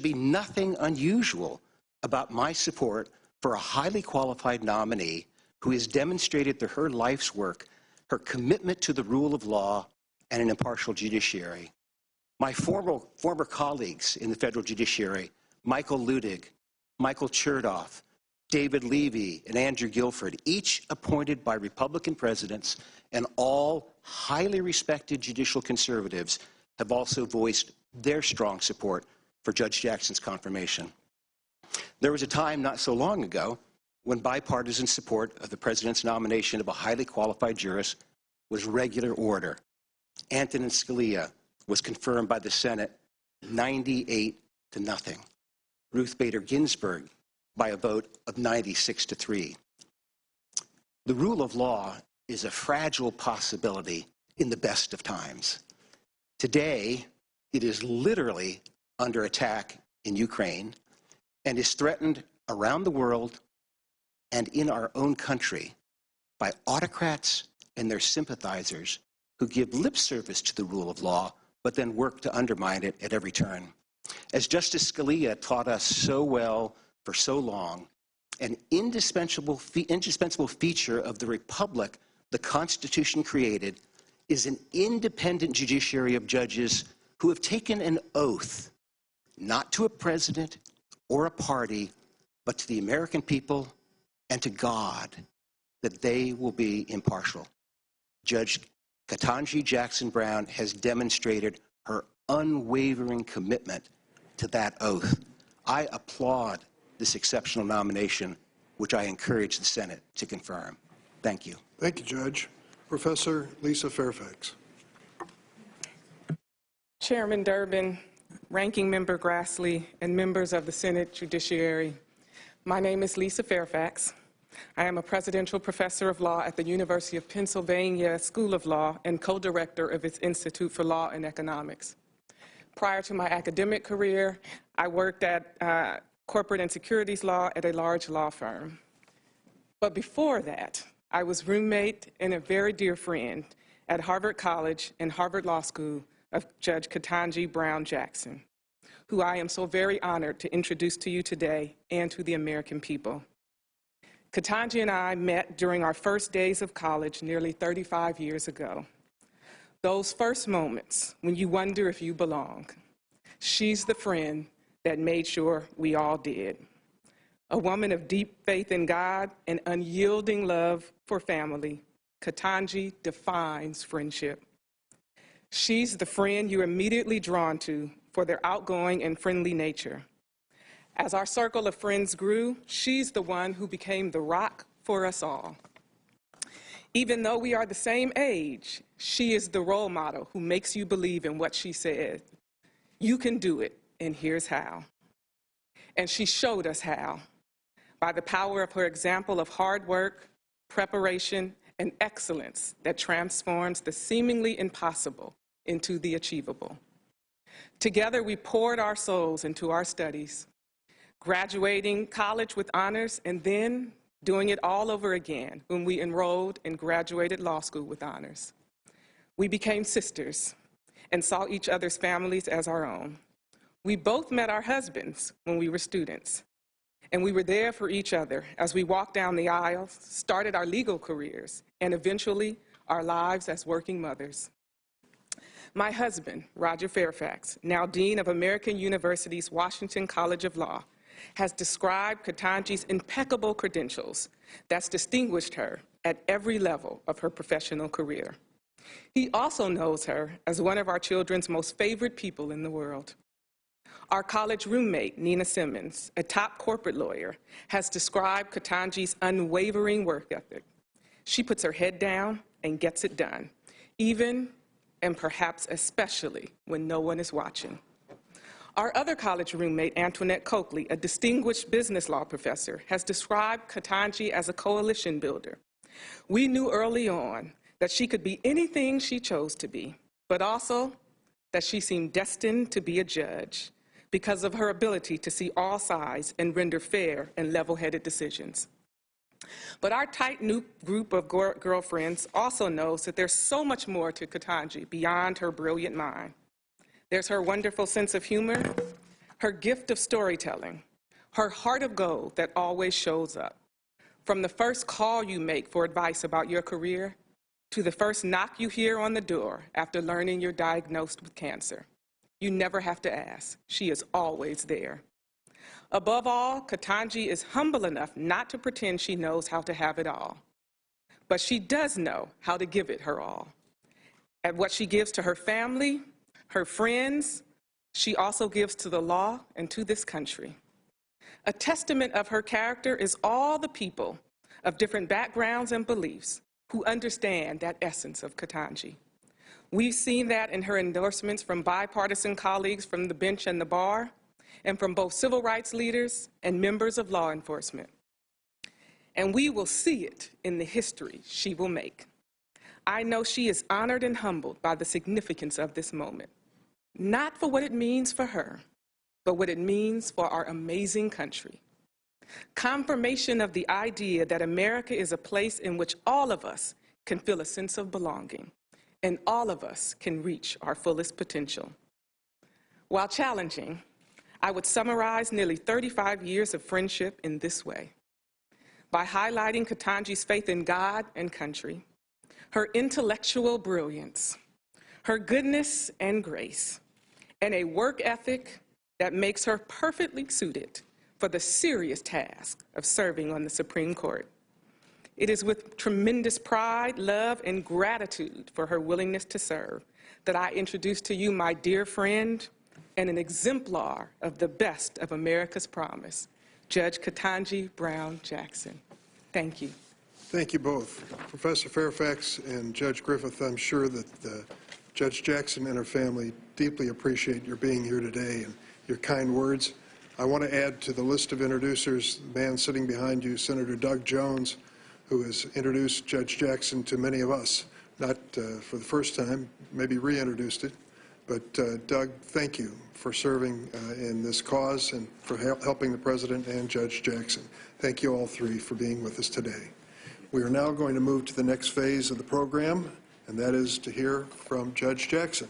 be nothing unusual about my support for a highly qualified nominee who has demonstrated through her life's work her commitment to the rule of law and an impartial judiciary. My former colleagues in the federal judiciary, Michael Ludig, Michael Chertoff, David Levy, and Andrew Guilford, each appointed by Republican presidents, and all highly respected judicial conservatives, have also voiced their strong support for Judge Jackson's confirmation. There was a time not so long ago when bipartisan support of the president's nomination of a highly qualified jurist was regular order. Antonin Scalia was confirmed by the Senate 98-0. Ruth Bader Ginsburg by a vote of 96-3. The rule of law is a fragile possibility in the best of times. Today, it is literally under attack in Ukraine and is threatened around the world and in our own country by autocrats and their sympathizers who give lip service to the rule of law but then work to undermine it at every turn. As Justice Scalia taught us so well for so long, an indispensable feature of the republic the Constitution created is an independent judiciary of judges who have taken an oath not to a president or a party, but to the American people and to God, that they will be impartial. Judge Ketanji Jackson Brown has demonstrated her unwavering commitment to that oath. I applaud this exceptional nomination, which I encourage the Senate to confirm. Thank you. Thank you, Judge. Professor Lisa Fairfax. Chairman Durbin, Ranking Member Grassley, and members of the Senate Judiciary, my name is Lisa Fairfax. I am a presidential professor of law at the University of Pennsylvania School of Law and co-director of its Institute for Law and Economics. Prior to my academic career, I worked at corporate and securities law at a large law firm. But before that, I was roommate and a very dear friend at Harvard College and Harvard Law School of Judge Ketanji Brown Jackson, who I am so very honored to introduce to you today and to the American people. Ketanji and I met during our first days of college nearly 35 years ago. Those first moments when you wonder if you belong. She's the friend that made sure we all did. A woman of deep faith in God and unyielding love for family, Ketanji defines friendship. She's the friend you're immediately drawn to for their outgoing and friendly nature. As our circle of friends grew, she's the one who became the rock for us all. Even though we are the same age, she is the role model who makes you believe in what she said. You can do it, and here's how. And she showed us how, by the power of her example of hard work, preparation, and excellence that transforms the seemingly impossible into the achievable. Together, we poured our souls into our studies, graduating college with honors and then doing it all over again when we enrolled and graduated law school with honors. We became sisters and saw each other's families as our own. We both met our husbands when we were students, and we were there for each other as we walked down the aisle, started our legal careers, and eventually our lives as working mothers. My husband, Roger Fairfax, now Dean of American University's Washington College of Law, has described Ketanji's impeccable credentials that's distinguished her at every level of her professional career. He also knows her as one of our children's most favorite people in the world. Our college roommate, Nina Simmons, a top corporate lawyer, has described Ketanji's unwavering work ethic. She puts her head down and gets it done, even and perhaps especially when no one is watching. Our other college roommate, Antoinette Coakley, a distinguished business law professor, has described Ketanji as a coalition builder. We knew early on that she could be anything she chose to be, but also that she seemed destined to be a judge because of her ability to see all sides and render fair and level-headed decisions. But our tight-knit group of girlfriends also knows that there's so much more to Ketanji beyond her brilliant mind. There's her wonderful sense of humor, her gift of storytelling, her heart of gold that always shows up. From the first call you make for advice about your career to the first knock you hear on the door after learning you're diagnosed with cancer. You never have to ask. She is always there. Above all, Ketanji is humble enough not to pretend she knows how to have it all. But she does know how to give it her all. And what she gives to her family, her friends, she also gives to the law and to this country. A testament of her character is all the people of different backgrounds and beliefs who understand that essence of Ketanji. We've seen that in her endorsements from bipartisan colleagues from the bench and the bar, and from both civil rights leaders and members of law enforcement. And we will see it in the history she will make. I know she is honored and humbled by the significance of this moment, not for what it means for her, but what it means for our amazing country. Confirmation of the idea that America is a place in which all of us can feel a sense of belonging, and all of us can reach our fullest potential. While challenging, I would summarize nearly 35 years of friendship in this way. By highlighting Ketanji's faith in God and country, her intellectual brilliance, her goodness and grace, and a work ethic that makes her perfectly suited for the serious task of serving on the Supreme Court. It is with tremendous pride, love, and gratitude for her willingness to serve that I introduce to you my dear friend and an exemplar of the best of America's promise, Judge Ketanji Brown Jackson. Thank you. Thank you both. Professor Fairfax and Judge Griffith, I'm sure that Judge Jackson and her family deeply appreciate your being here today and your kind words. I want to add to the list of introducers, the man sitting behind you, Senator Doug Jones, who has introduced Judge Jackson to many of us, not for the first time, maybe reintroduced it. But Doug, thank you for serving in this cause and for helping the President and Judge Jackson. Thank you all three for being with us today. We are now going to move to the next phase of the program, and that is to hear from Judge Jackson.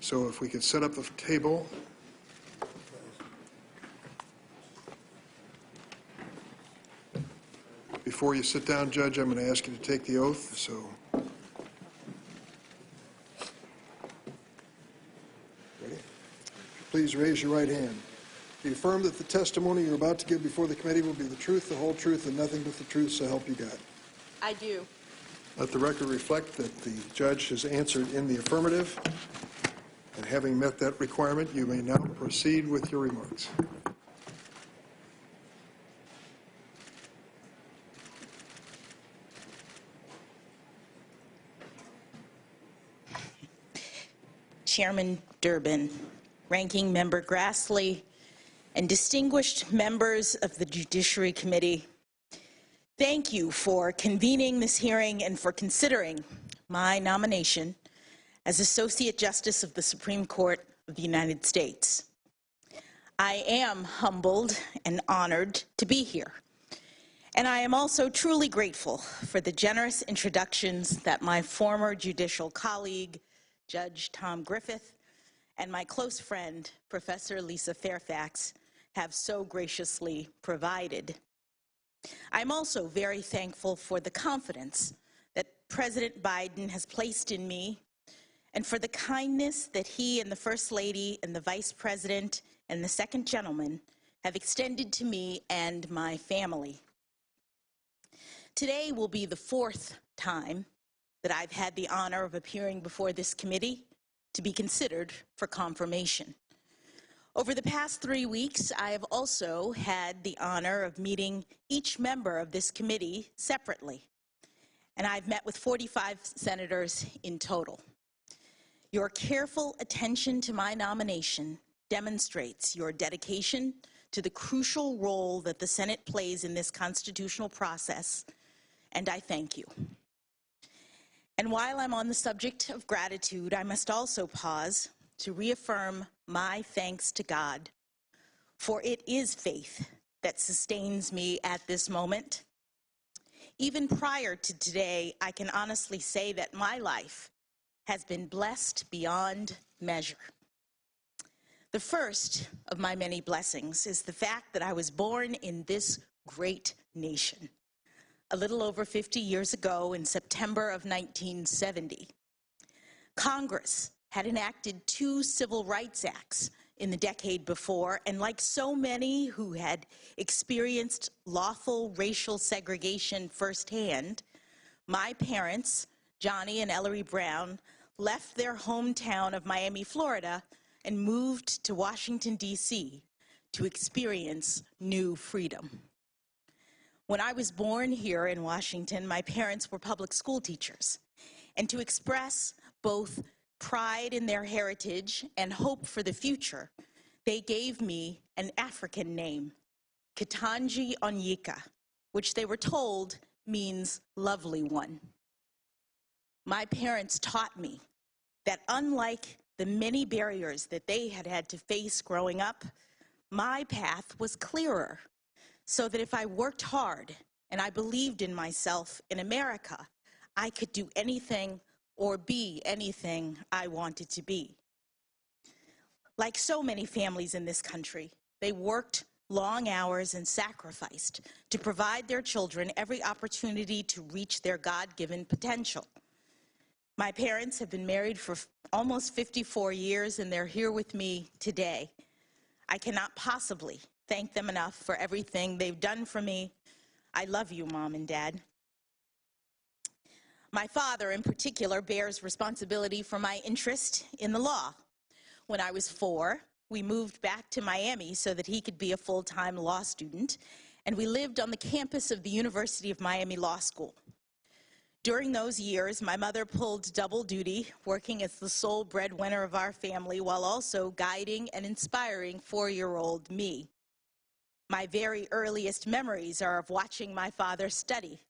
So if we could set up the table. Before you sit down, Judge, I'm going to ask you to take the oath. So. Please raise your right hand. Do you affirm that the testimony you're about to give before the committee will be the truth, the whole truth, and nothing but the truth, so help you God? I do. Let the record reflect that the judge has answered in the affirmative, and having met that requirement, you may now proceed with your remarks. Chairman Durbin, Ranking Member Grassley, and distinguished members of the Judiciary Committee, thank you for convening this hearing and for considering my nomination as Associate Justice of the Supreme Court of the United States. I am humbled and honored to be here, and I am also truly grateful for the generous introductions that my former judicial colleague, Judge Tom Griffith, and my close friend, Professor Lisa Fairfax, have so graciously provided. I'm also very thankful for the confidence that President Biden has placed in me and for the kindness that he and the First Lady and the Vice President and the Second Gentleman have extended to me and my family. Today will be the fourth time that I've had the honor of appearing before this committee to be considered for confirmation. Over the past 3 weeks, I have also had the honor of meeting each member of this committee separately, and I've met with 45 senators in total. Your careful attention to my nomination demonstrates your dedication to the crucial role that the Senate plays in this constitutional process, and I thank you. And while I'm on the subject of gratitude, I must also pause to reaffirm my thanks to God, for it is faith that sustains me at this moment. Even prior to today, I can honestly say that my life has been blessed beyond measure. The first of my many blessings is the fact that I was born in this great nation a little over 50 years ago in September of 1970. Congress had enacted 2 civil rights acts in the decade before, and like so many who had experienced lawful racial segregation firsthand, my parents, Johnny and Ellery Brown, left their hometown of Miami, Florida, and moved to Washington, D.C. to experience new freedom. When I was born here in Washington, my parents were public school teachers, and to express both pride in their heritage and hope for the future, they gave me an African name, Ketanji Onyeka, which they were told means lovely one. My parents taught me that unlike the many barriers that they had had to face growing up, my path was clearer, so that if I worked hard and I believed in myself in America, I could do anything or be anything I wanted to be. Like so many families in this country, they worked long hours and sacrificed to provide their children every opportunity to reach their God-given potential. My parents have been married for almost 54 years, and they're here with me today. I cannot possibly thank them enough for everything they've done for me. I love you, Mom and Dad. My father, in particular, bears responsibility for my interest in the law. When I was 4, we moved back to Miami so that he could be a full-time law student, and we lived on the campus of the University of Miami Law School. During those years, my mother pulled double duty, working as the sole breadwinner of our family while also guiding and inspiring 4-year-old me. My very earliest memories are of watching my father study.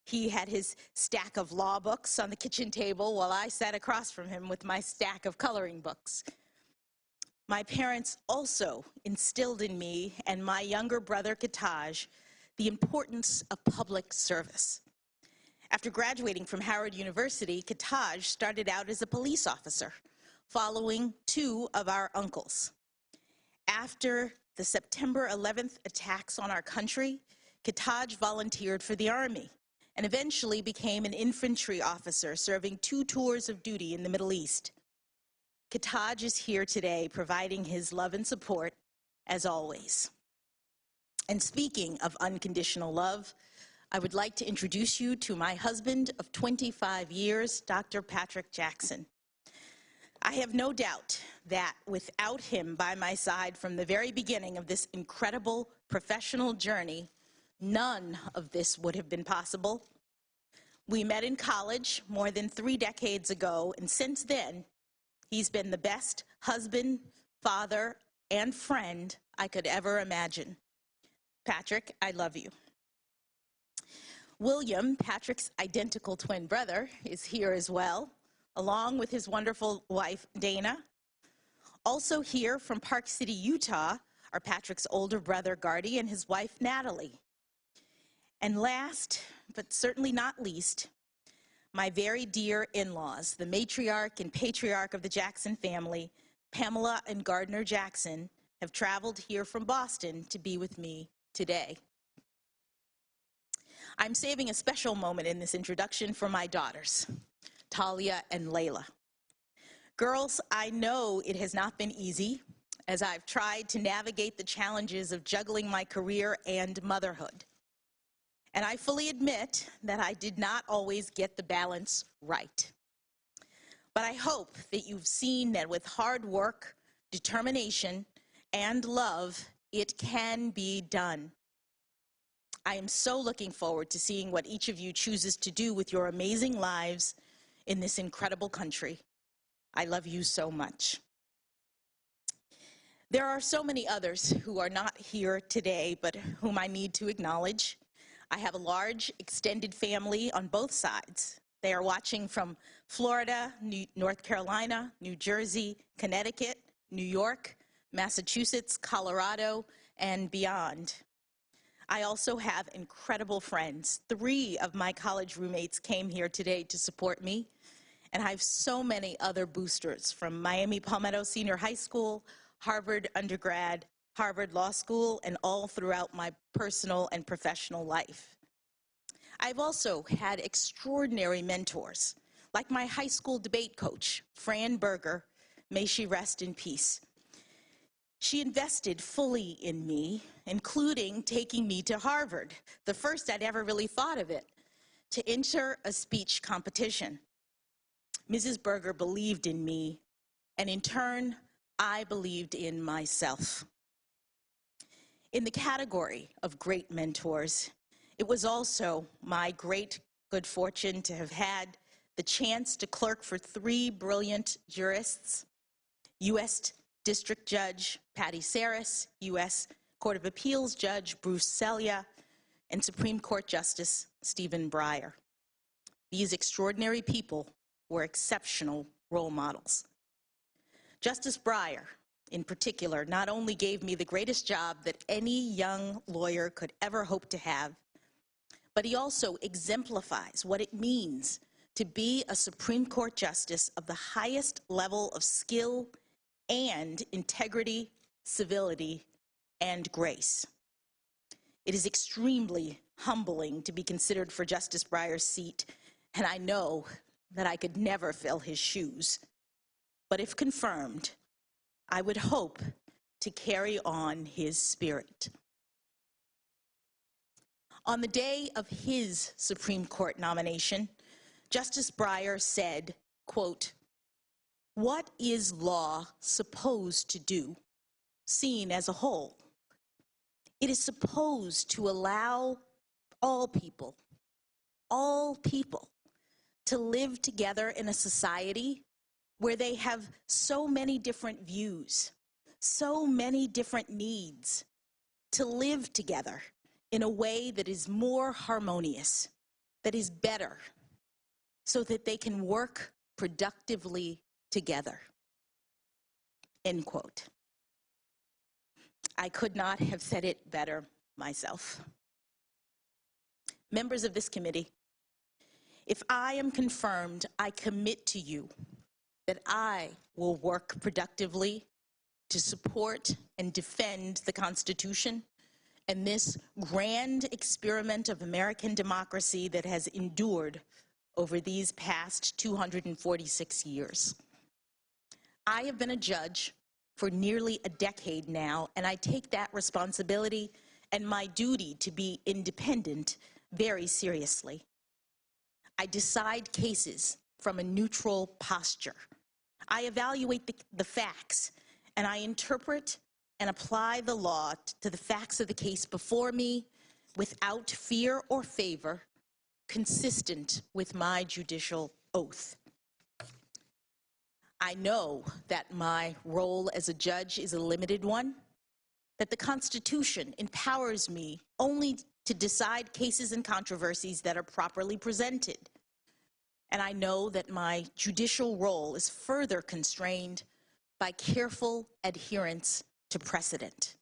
He had his stack of law books on the kitchen table while I sat across from him with my stack of coloring books. My parents also instilled in me and my younger brother, Ketanji, the importance of public service. After graduating from Howard University, Ketanji started out as a police officer, following 2 of our uncles. After the September 11th attacks on our country, Ketanji volunteered for the Army and eventually became an infantry officer, serving 2 tours of duty in the Middle East. Ketanji is here today, providing his love and support, as always. And speaking of unconditional love, I would like to introduce you to my husband of 25 years, Dr. Patrick Jackson. I have no doubt that without him by my side from the very beginning of this incredible professional journey, none of this would have been possible. We met in college more than 3 decades ago, and since then, he's been the best husband, father, and friend I could ever imagine. Patrick, I love you. William, Patrick's identical twin brother, is here as well, along with his wonderful wife, Dana. Also here from Park City, Utah, are Patrick's older brother, Gardy, and his wife, Natalie. And last, but certainly not least, my very dear in-laws, the matriarch and patriarch of the Jackson family, Pamela and Gardner Jackson, have traveled here from Boston to be with me today. I'm saving a special moment in this introduction for my daughters, Talia and Layla. Girls, I know it has not been easy as I've tried to navigate the challenges of juggling my career and motherhood. And I fully admit that I did not always get the balance right. But I hope that you've seen that with hard work, determination, and love, it can be done. I am so looking forward to seeing what each of you chooses to do with your amazing lives in this incredible country. I love you so much. There are so many others who are not here today, but whom I need to acknowledge. I have a large extended family on both sides. They are watching from Florida, North Carolina, New Jersey, Connecticut, New York, Massachusetts, Colorado, and beyond. I also have incredible friends. 3 of my college roommates came here today to support me, and I have so many other boosters from Miami Palmetto Senior High School, Harvard undergrad, Harvard Law School, and all throughout my personal and professional life. I've also had extraordinary mentors, like my high school debate coach, Fran Berger, may she rest in peace. She invested fully in me, including taking me to Harvard, the first I'd ever really thought of it, to enter a speech competition. Mrs. Berger believed in me, and in turn, I believed in myself. In the category of great mentors, it was also my great good fortune to have had the chance to clerk for 3 brilliant jurists: U.S. District Judge Patty Saris, U.S. Court of Appeals Judge Bruce Selya, and Supreme Court Justice Stephen Breyer. These extraordinary people were exceptional role models. Justice Breyer, in particular, not only gave me the greatest job that any young lawyer could ever hope to have, but he also exemplifies what it means to be a Supreme Court justice of the highest level of skill and integrity, civility, and grace. It is extremely humbling to be considered for Justice Breyer's seat, and I know that I could never fill his shoes. But if confirmed, I would hope to carry on his spirit. On the day of his Supreme Court nomination, Justice Breyer said, quote, "What is law supposed to do, seen as a whole? It is supposed to allow all people, to live together in a society where they have so many different views, so many different needs, to live together in a way that is more harmonious, that is better, so that they can work productively together." End quote. I could not have said it better myself. Members of this committee, if I am confirmed, I commit to you that I will work productively to support and defend the Constitution and this grand experiment of American democracy that has endured over these past 246 years. I have been a judge for nearly a decade now, and I take that responsibility and my duty to be independent very seriously. I decide cases from a neutral posture. I evaluate the facts, and I interpret and apply the law to the facts of the case before me without fear or favor, consistent with my judicial oath. I know that my role as a judge is a limited one, that the Constitution empowers me only to decide cases and controversies that are properly presented. And I know that my judicial role is further constrained by careful adherence to precedent.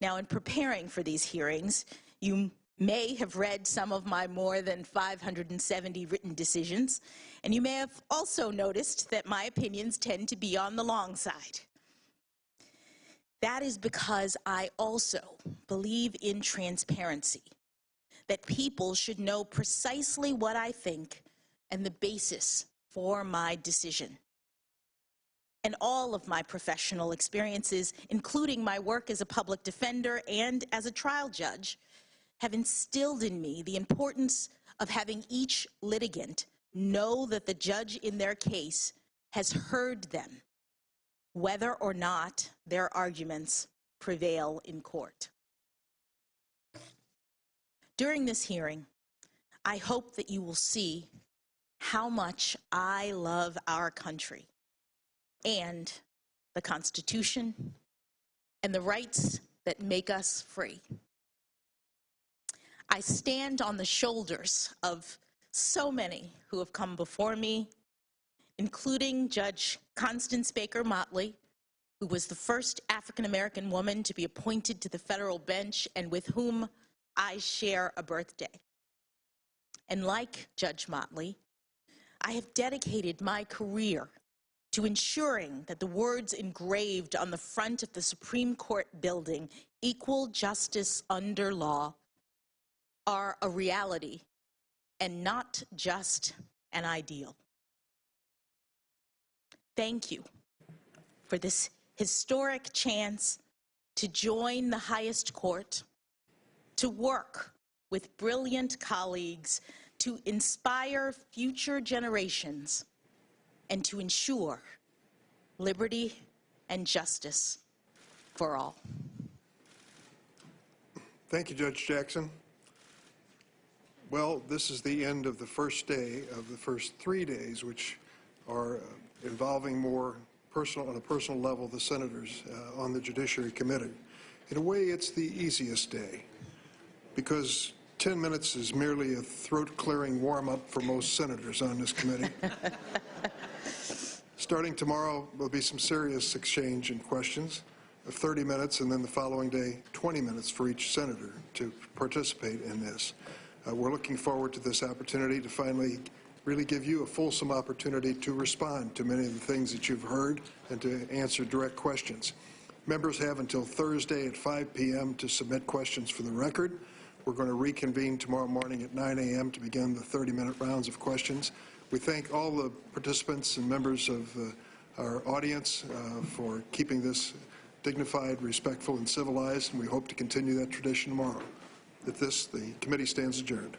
Now, in preparing for these hearings, you may have read some of my more than 570 written decisions, and you may have also noticed that my opinions tend to be on the long side. That is because I also believe in transparency, that people should know precisely what I think and the basis for my decision. And all of my professional experiences, including my work as a public defender and as a trial judge, have instilled in me the importance of having each litigant know that the judge in their case has heard them, whether or not their arguments prevail in court. During this hearing, I hope that you will see how much I love our country and the Constitution and the rights that make us free. I stand on the shoulders of so many who have come before me, including Judge Constance Baker Motley, who was the first African-American woman to be appointed to the federal bench and with whom I share a birthday. And like Judge Motley, I have dedicated my career to ensuring that the words engraved on the front of the Supreme Court building, "Equal justice under law," are a reality and not just an ideal. Thank you for this historic chance to join the highest court, to work with brilliant colleagues, to inspire future generations, and to ensure liberty and justice for all. Thank you, Judge Jackson. Well, this is the end of the first day of the first 3 days, which are involving more personal, on a personal level, the senators on the Judiciary Committee. In a way, it's the easiest day, because 10 minutes is merely a throat-clearing warm-up for most senators on this committee. Starting tomorrow, there'll be some serious exchange and questions of 30 minutes, and then the following day, 20 minutes for each senator to participate in this. We're looking forward to this opportunity to finally really give you a fulsome opportunity to respond to many of the things that you've heard and to answer direct questions. Members have until Thursday at 5 p.m. to submit questions for the record. We're going to reconvene tomorrow morning at 9 a.m. to begin the 30-minute rounds of questions. We thank all the participants and members of our audience for keeping this dignified, respectful, and civilized, and we hope to continue that tradition tomorrow. With this, the committee stands adjourned.